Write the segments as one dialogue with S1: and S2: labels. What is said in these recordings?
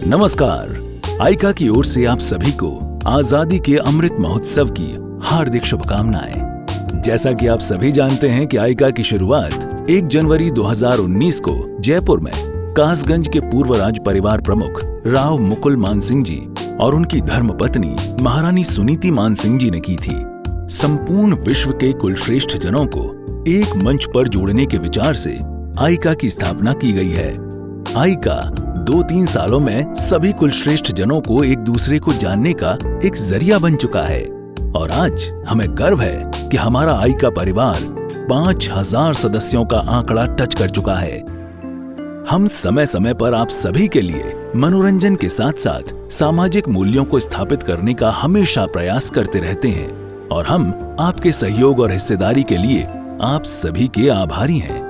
S1: नमस्कार। आइका की ओर से आप सभी को आजादी के अमृत महोत्सव की हार्दिक शुभकामनाएं। जैसा कि आप सभी जानते हैं कि आइका की शुरुआत 1 जनवरी 2019 को जयपुर में कासगंज के पूर्व राज परिवार प्रमुख राव मुकुल मानसिंह जी और उनकी धर्मपत्नी महारानी सुनीति मानसिंह जी ने की थी। संपूर्ण विश्व के कुलश्रेष्ठ जनों को एक मंच पर जोड़ने के विचार से आइका की स्थापना की गई है। आइका 2-3 सालों में सभी कुलश्रेष्ठ जनों को एक दूसरे को जानने का एक जरिया बन चुका है और आज हमें गर्व है कि हमारा आइका परिवार 5000 सदस्यों का आंकड़ा टच कर चुका है। हम समय समय पर आप सभी के लिए मनोरंजन के साथ साथ सामाजिक मूल्यों को स्थापित करने का हमेशा प्रयास करते रहते हैं और हम आपके सहयोग और हिस्सेदारी के लिए आप सभी के आभारी हैं।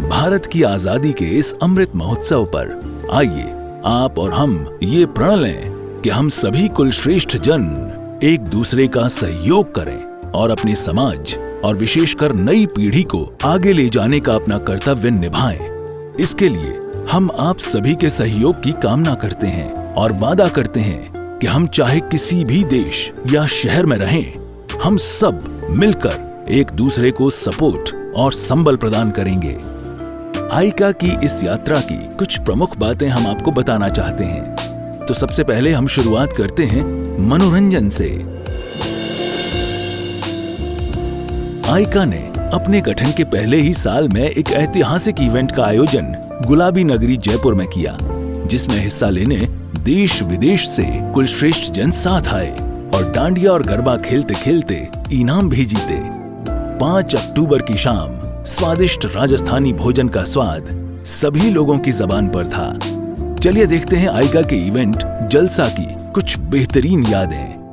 S1: भारत की आजादी के इस अमृत महोत्सव पर आइए आप और हम ये प्रण लें कि हम सभी कुलश्रेष्ठ जन एक दूसरे का सहयोग करें और अपने समाज और विशेषकर नई पीढ़ी को आगे ले जाने का अपना कर्तव्य निभाएं। इसके लिए हम आप सभी के सहयोग की कामना करते हैं और वादा करते हैं कि हम चाहे किसी भी देश या शहर में रहें, हम सब मिलकर एक दूसरे को सपोर्ट और संबल प्रदान करेंगे। आइका की इस यात्रा की कुछ प्रमुख बातें हम आपको बताना चाहते हैं। तो सबसे पहले हम शुरुआत करते हैं मनोरंजन से। आइका ने अपने गठन के पहले ही साल में एक ऐतिहासिक इवेंट का आयोजन गुलाबी नगरी जयपुर में किया, जिसमें हिस्सा लेने देश विदेश से कुलश्रेष्ठ जन साथ आए और डांडिया और गरबा खेलते खेलते इनाम भी जीते। 5 अक्टूबर की शाम स्वादिष्ट राजस्थानी भोजन का स्वाद सभी लोगों की जबान पर था। चलिए देखते हैं आइका के इवेंट जलसा की कुछ बेहतरीन यादें।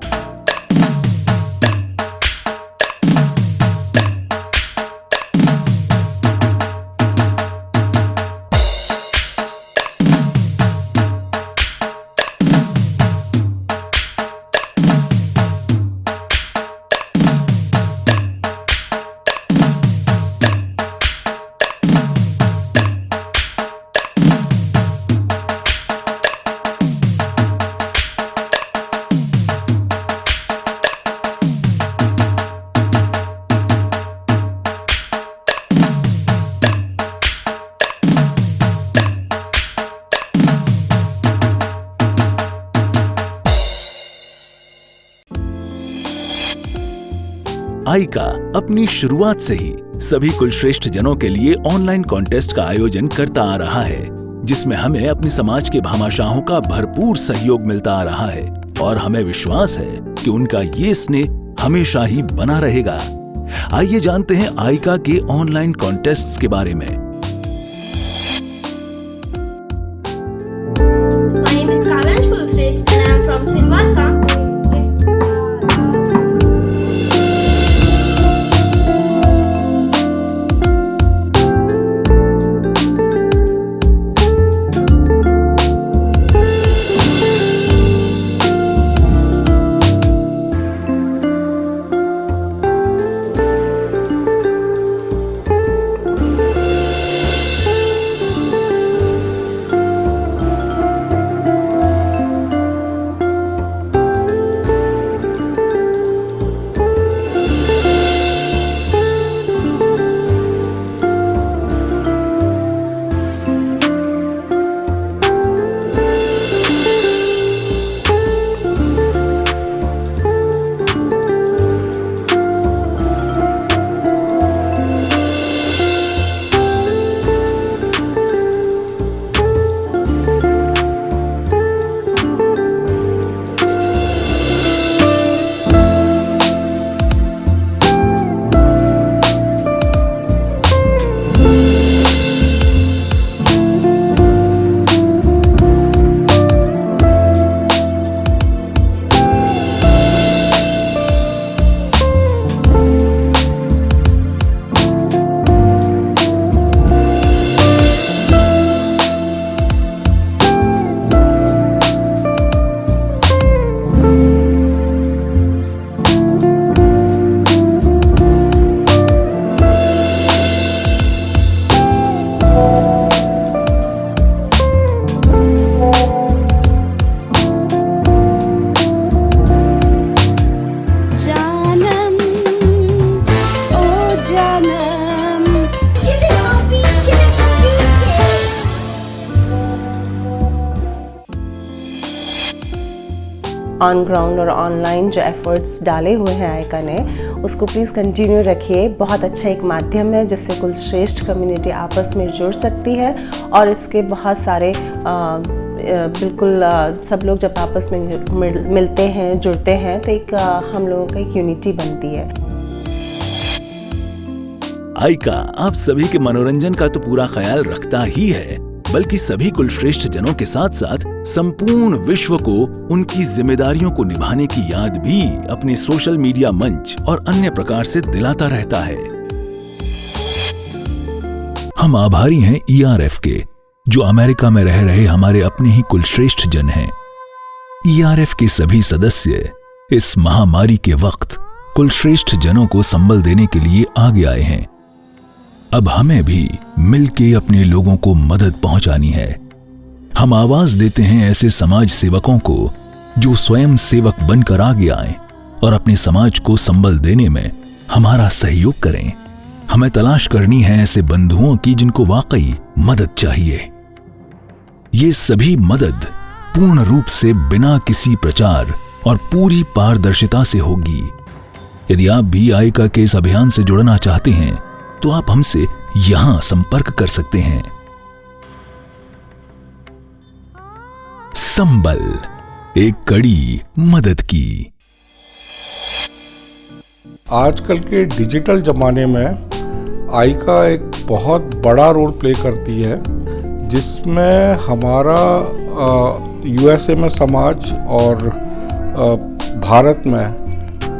S1: आइका अपनी शुरुआत से ही सभी कुलश्रेष्ठ जनों के लिए ऑनलाइन कॉन्टेस्ट का आयोजन करता आ रहा है, जिसमें हमें अपने समाज के भामाशाहों का भरपूर सहयोग मिलता आ रहा है और हमें विश्वास है कि उनका ये स्नेह हमेशा ही बना रहेगा। आइए जानते हैं आइका के ऑनलाइन कॉन्टेस्ट्स के बारे में।
S2: My name is Kavanch Kulshrestha and I am from Silvassa.
S3: On ground और ऑनलाइन जो एफर्ट्स डाले हुए हैं आयका ने, उसको प्लीज़ कंटिन्यू रखिए। बहुत अच्छा एक माध्यम है जिससे कुलश्रेष्ठ कम्युनिटी आपस में जुड़ सकती है और इसके बहुत सारे बिल्कुल सब लोग जब आपस में मिलते हैं, जुड़ते हैं, तो एक हम लोगों का एक यूनिटी बनती है।
S1: आयका आप सभी के मनोरंजन का तो पूरा ख्याल रखता ही है, बल्कि सभी कुलश्रेष्ठ जनों के साथ साथ संपूर्ण विश्व को उनकी जिम्मेदारियों को निभाने की याद भी अपने सोशल मीडिया मंच और अन्य प्रकार से दिलाता रहता है। हम आभारी हैं ERF के, जो अमेरिका में रह रहे हमारे अपने ही कुलश्रेष्ठ जन हैं। ERF के सभी सदस्य इस महामारी के वक्त कुलश्रेष्ठ जनों को संबल देने के लिए आगे आए हैं। अब हमें भी मिलके अपने लोगों को मदद पहुंचानी है। हम आवाज देते हैं ऐसे समाज सेवकों को जो स्वयं सेवक बनकर आगे आए और अपने समाज को संबल देने में हमारा सहयोग करें। हमें तलाश करनी है ऐसे बंधुओं की जिनको वाकई मदद चाहिए। ये सभी मदद पूर्ण रूप से बिना किसी प्रचार और पूरी पारदर्शिता से होगी। यदि आप भी आयका के इस अभियान से जुड़ना चाहते हैं तो आप हमसे यहां संपर्क कर सकते हैं। संबल, एक कड़ी मदद की।
S4: आजकल के डिजिटल ज़माने में आयका एक बहुत बड़ा रोल प्ले करती है, जिसमें हमारा USA में समाज और भारत में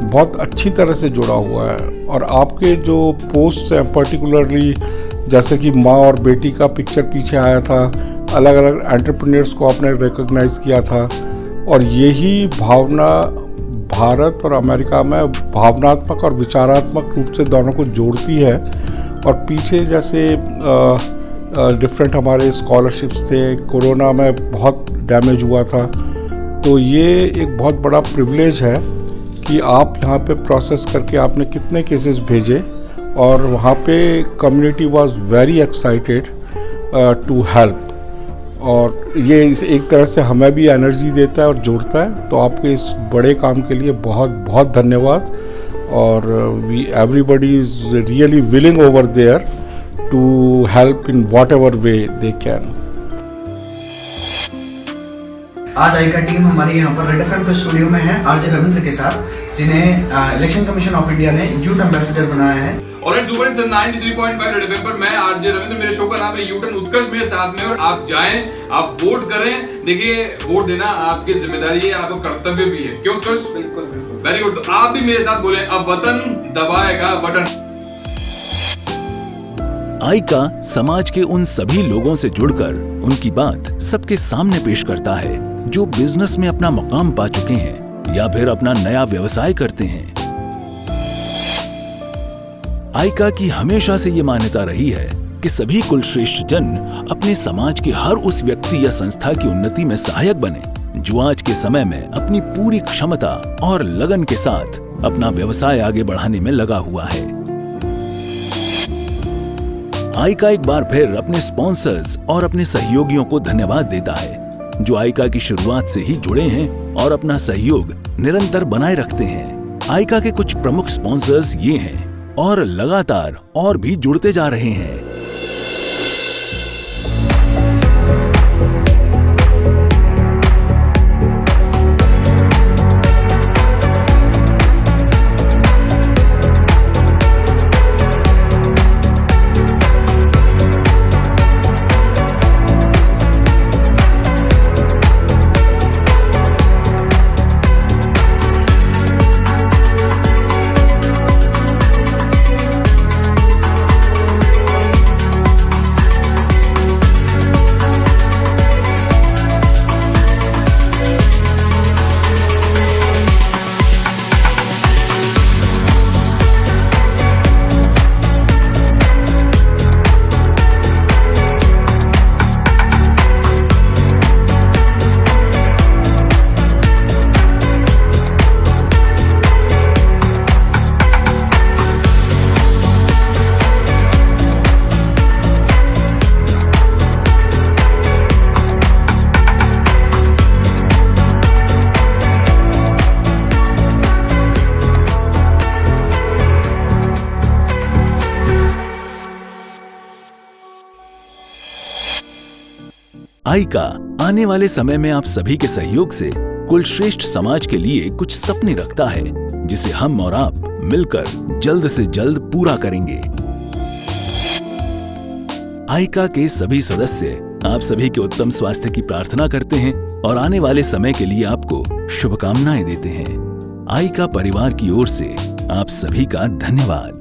S4: बहुत अच्छी तरह से जुड़ा हुआ है। और आपके जो पोस्ट हैं, पर्टिकुलरली जैसे कि माँ और बेटी का पिक्चर पीछे आया था, अलग अलग एंटरप्रेन्योर्स को आपने रिकॉग्नाइज किया था, और यही भावना भारत और अमेरिका में भावनात्मक और विचारात्मक रूप से दोनों को जोड़ती है। और पीछे जैसे डिफरेंट हमारे स्कॉलरशिप्स थे, कोरोना में बहुत डैमेज हुआ था, तो ये एक बहुत बड़ा प्रिविलेज है कि आप यहाँ पे प्रोसेस करके आपने कितने केसेस भेजे, और वहाँ पे community was very excited to help. और ये एक तरह से हमें भी एनर्जी देता है और जोड़ता है। तो आपके इस बड़े काम के लिए बहुत बहुत धन्यवाद। और we everybody is really willing over there to help in whatever way they can.
S5: आज आयका टीम हमारी यहाँ पर रेड एफएम के स्टूडियो में है आरजे रविंद्र के साथ, जिन्हें इलेक्शन कमीशन ऑफ इंडिया ने यूथ एम्बेसडर बनाया है।
S6: और सुपर हिट्स 93.5 रेड एफएम पर मैं आरजे रविंद्र, मेरे शो का नाम है यूटर्न, उत्कर्ष मेरे साथ में। और आप जाएं, आप वोट करें। देखिए, वोट देना आपकी जिम्मेदारी है, आपका कर्तव्य भी है। क्यों उत्कर्ष?
S5: बिल्कुल बिल्कुल।
S6: Very good. तो आप भी मेरे साथ बोले, अब वतन दबाएगा बटन।
S1: आयका समाज के उन सभी लोगों से जुड़कर उनकी बात सबके सामने पेश करता है जो बिजनेस में अपना मकाम पा चुके हैं या फिर अपना नया व्यवसाय करते हैं। आयका की हमेशा से ये मान्यता रही है कि सभी कुलश्रेष्ठ जन अपने समाज के हर उस व्यक्ति या संस्था की उन्नति में सहायक बने जो आज के समय में अपनी पूरी क्षमता और लगन के साथ अपना व्यवसाय आगे बढ़ाने में लगा हुआ है। आयका एक बार फिर अपने स्पॉन्सर्स और अपने सहयोगियों को धन्यवाद देता है जो आयका की शुरुआत से ही जुड़े हैं और अपना सहयोग निरंतर बनाए रखते हैं। आयका के कुछ प्रमुख स्पॉन्सर्स ये हैं और लगातार और भी जुड़ते जा रहे हैं। आइका आने वाले समय में आप सभी के सहयोग से कुलश्रेष्ठ समाज के लिए कुछ सपने रखता है, जिसे हम और आप मिलकर जल्द से जल्द पूरा करेंगे। आइका के सभी सदस्य आप सभी के उत्तम स्वास्थ्य की प्रार्थना करते हैं और आने वाले समय के लिए आपको शुभकामनाएं देते हैं। आइका परिवार की ओर से आप सभी का धन्यवाद।